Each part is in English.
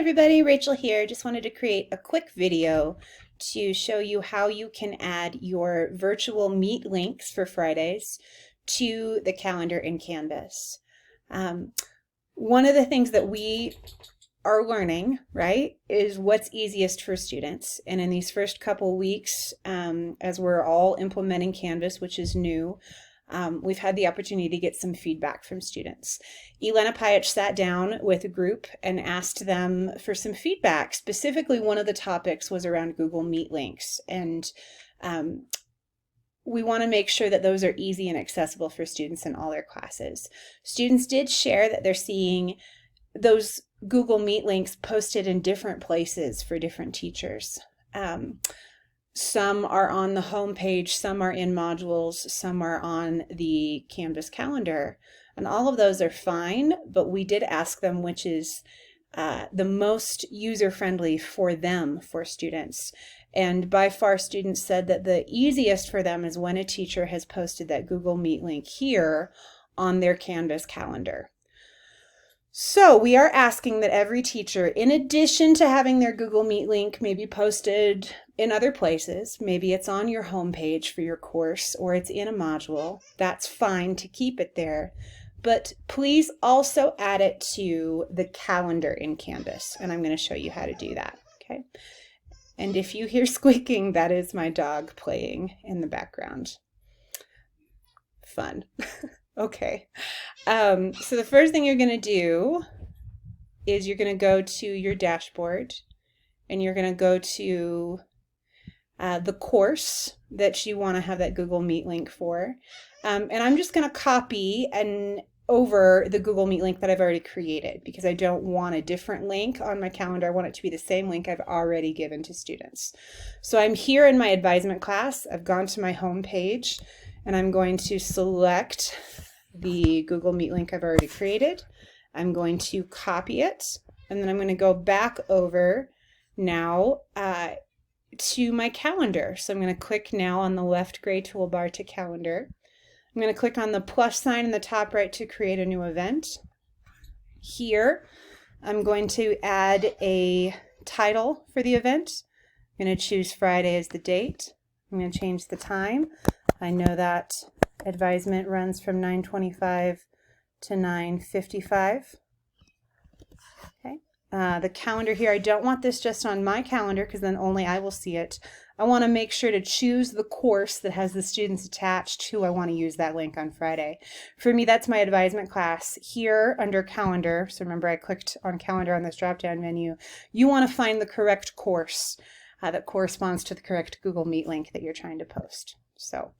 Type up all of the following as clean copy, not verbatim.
everybody, Rachel here. Just wanted to create a quick video to show you how you can add your virtual meet links for Fridays to the calendar in Canvas. One of the things that we are learning, right, is what's easiest for students. And in these first couple weeks, as we're all implementing Canvas, which is new, we've had the opportunity to get some feedback from students. Elena Payach sat down with a group and asked them for some feedback. Specifically, one of the topics was around Google Meet links. And we want to make sure that those are easy and accessible for students in all their classes. Students did share that they're seeing those Google Meet links posted in different places for different teachers. Some are on the home page, some are in modules, some are on the Canvas calendar, and all of those are fine, but we did ask them which is the most user-friendly for them, for students. And by far, students said that the easiest for them is when a teacher has posted that Google Meet link here on their Canvas calendar. So we are asking that every teacher, in addition to having their Google Meet link maybe posted in other places, maybe it's on your home page for your course or it's in a module, that's fine to keep it there. But please also add it to the calendar in Canvas, and I'm going to show you how to do that, okay? And if you hear squeaking, that is my dog playing in the background. Fun. Okay, so the first thing you're going to do is you're going to go to your dashboard and you're going to go to the course that you want to have that Google Meet link for. And I'm just going to copy over the Google Meet link that I've already created because I don't want a different link on my calendar. I want it to be the same link I've already given to students. So I'm here in my advisement class. I've gone to my home page. And I'm going to select the Google Meet link I've already created. I'm going to copy it, and then I'm going to go back over now to my calendar. So I'm going to click now on the left gray toolbar to calendar. I'm going to click on the plus sign in the top right to create a new event. Here, I'm going to add a title for the event. I'm going to choose Friday as the date. I'm going to change the time. I know that advisement runs from 9:25 to 9:55. Okay. The calendar here, I don't want this just on my calendar because then only I will see it. I want to make sure to choose the course that has the students attached who I want to use that link on Friday. For me, that's my advisement class. Here under calendar, so remember I clicked on calendar on this drop-down menu, you want to find the correct course that corresponds to the correct Google Meet link that you're trying to post. So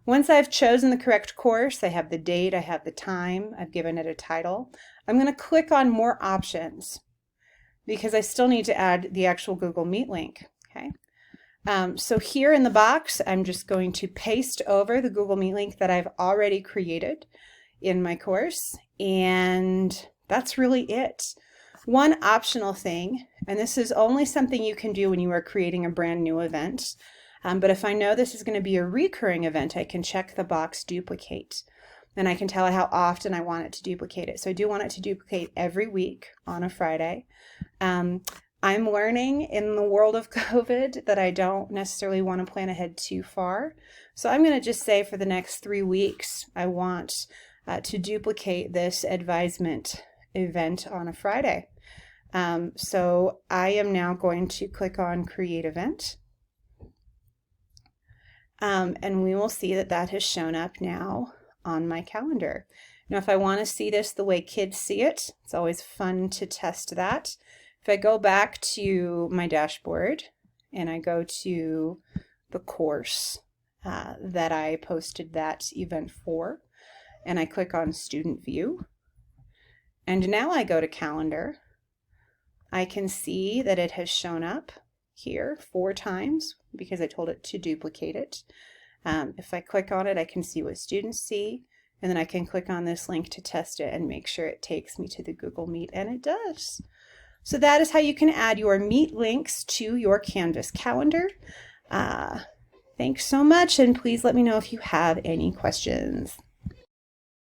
once I've chosen the correct course, I have the date, I have the time, I've given it a title, I'm going to click on more options because I still need to add the actual Google Meet link. Okay. So here in the box, I'm just going to paste over the Google Meet link that I've already created in my course, and that's really it. One optional thing, and this is only something you can do when you are creating a brand new event, but if I know this is going to be a recurring event, I can check the box duplicate, and I can tell it how often I want it to duplicate it. So I do want it to duplicate every week on a Friday. I'm learning in the world of COVID that I don't necessarily want to plan ahead too far. So I'm going to just say for the next 3 weeks, I want to duplicate this advisement event on a Friday. So I am now going to click on Create Event. And we will see that that has shown up now on my calendar. Now, if I want to see this the way kids see it, it's always fun to test that. If I go back to my dashboard and I go to the course that I posted that event for, and I click on Student View, and now I go to Calendar, I can see that it has shown up here 4 times because I told it to duplicate it. If I click on it, I can see what students see, and then I can click on this link to test it and make sure it takes me to the Google Meet, and it does. So that is how you can add your Meet links to your Canvas calendar. Thanks so much, and please let me know if you have any questions.